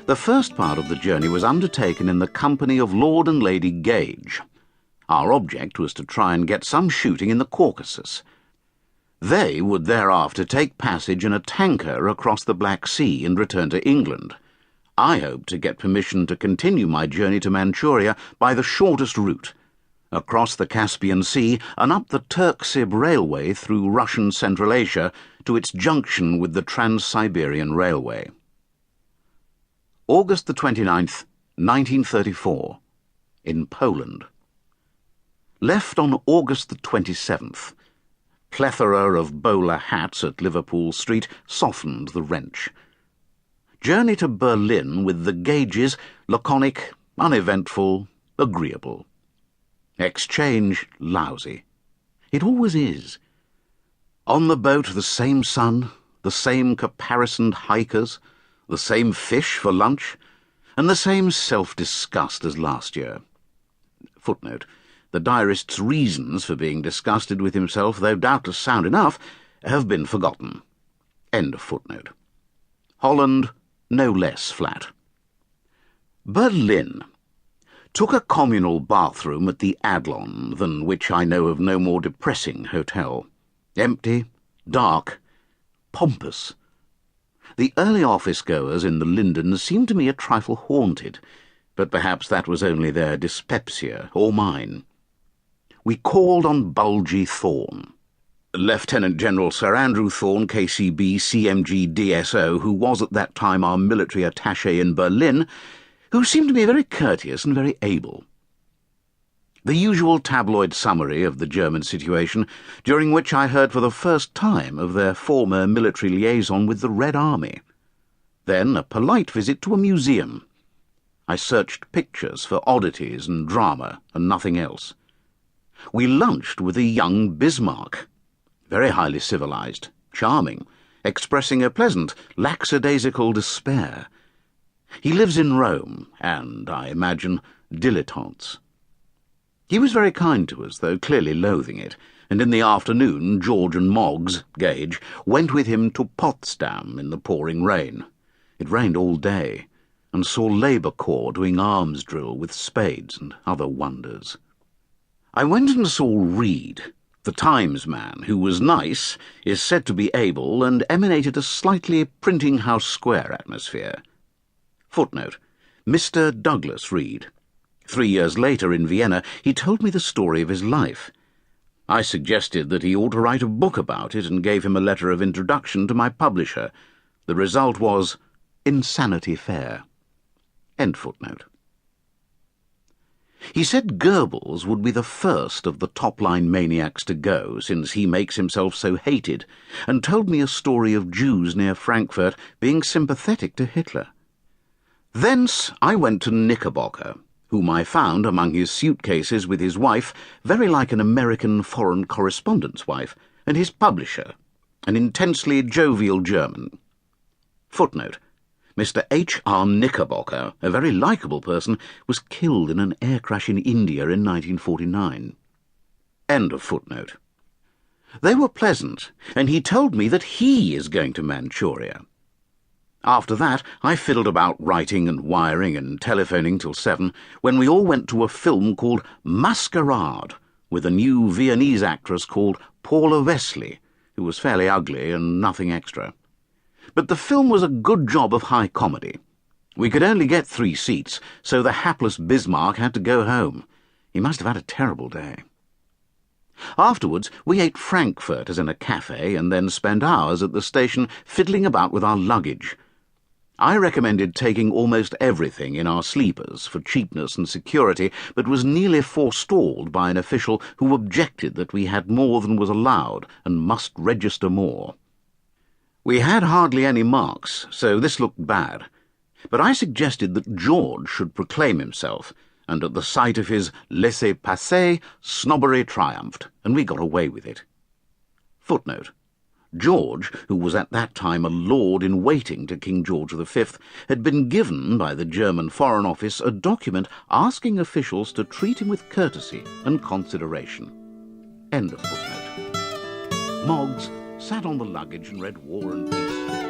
The first part of the journey was undertaken in the company of Lord and Lady Gage. Our object was to try and get some shooting in the Caucasus. They would thereafter take passage in a tanker across the Black Sea and return to England. I hoped to get permission to continue my journey to Manchuria by the shortest route, across the Caspian Sea and up the Turk-Sib Railway through Russian Central Asia to its junction with the Trans-Siberian Railway. August the 29th, 1934, in Poland. Left on August the 27th. Plethora of bowler hats at Liverpool Street softened the wrench. Journey to Berlin with the Gages, laconic, uneventful, agreeable. Exchange lousy. It always is. On the boat the same sun, the same caparisoned hikers, the same fish for lunch, and the same self-disgust as last year. Footnote. The diarist's reasons for being disgusted with himself, though doubtless sound enough, have been forgotten. End of footnote. Holland, no less flat. Berlin. Took a communal bathroom at the Adlon, than which I know of no more depressing hotel. Empty, dark, pompous. The early office-goers in the Lindens seemed to me a trifle haunted, but perhaps that was only their dyspepsia, or mine. We called on Bulgy Thorne. Lieutenant General Sir Andrew Thorne, KCB, CMG, DSO, who was at that time our military attaché in Berlin, who seemed to be very courteous and very able. The usual tabloid summary of the German situation, during which I heard for the first time of their former military liaison with the Red Army. Then a polite visit to a museum. I searched pictures for oddities and drama and nothing else. We lunched with a young Bismarck, very highly civilized, charming, expressing a pleasant, lackadaisical despair. He lives in Rome, and, I imagine, dilettantes. He was very kind to us, though clearly loathing it, and in the afternoon George and Moggs, Gage, went with him to Potsdam in the pouring rain. It rained all day, and saw Labour Corps doing arms drill with spades and other wonders. I went and saw Reed, the Times man, who was nice, is said to be able, and emanated a slightly Printing House Square atmosphere. Footnote. Mr. Douglas Reed. 3 years later in Vienna, he told me the story of his life. I suggested that he ought to write a book about it and gave him a letter of introduction to my publisher. The result was Insanity Fair. End footnote. He said Goebbels would be the first of the top-line maniacs to go, since he makes himself so hated, and told me a story of Jews near Frankfurt being sympathetic to Hitler. Thence I went to Knickerbocker, whom I found among his suitcases with his wife, very like an American foreign correspondent's wife, and his publisher, an intensely jovial German. Footnote. Mr. H.R. Knickerbocker, a very likeable person, was killed in an air crash in India in 1949. End of footnote. They were pleasant, and he told me that he is going to Manchuria. After that, I fiddled about writing and wiring and telephoning till 7, when we all went to a film called Masquerade, with a new Viennese actress called Paula Wesley, who was fairly ugly and nothing extra. But the film was a good job of high comedy. We could only get 3 seats, so the hapless Bismarck had to go home. He must have had a terrible day. Afterwards, we ate frankfurters in a cafe and then spent hours at the station fiddling about with our luggage. I recommended taking almost everything in our sleepers for cheapness and security, but was nearly forestalled by an official who objected that we had more than was allowed and must register more. We had hardly any marks, so this looked bad, but I suggested that George should proclaim himself, and at the sight of his laissez-passer, snobbery triumphed, and we got away with it. Footnote. George, who was at that time a lord-in-waiting to King George V, had been given by the German Foreign Office a document asking officials to treat him with courtesy and consideration. End of footnote. Moggs sat on the luggage and read War and Peace.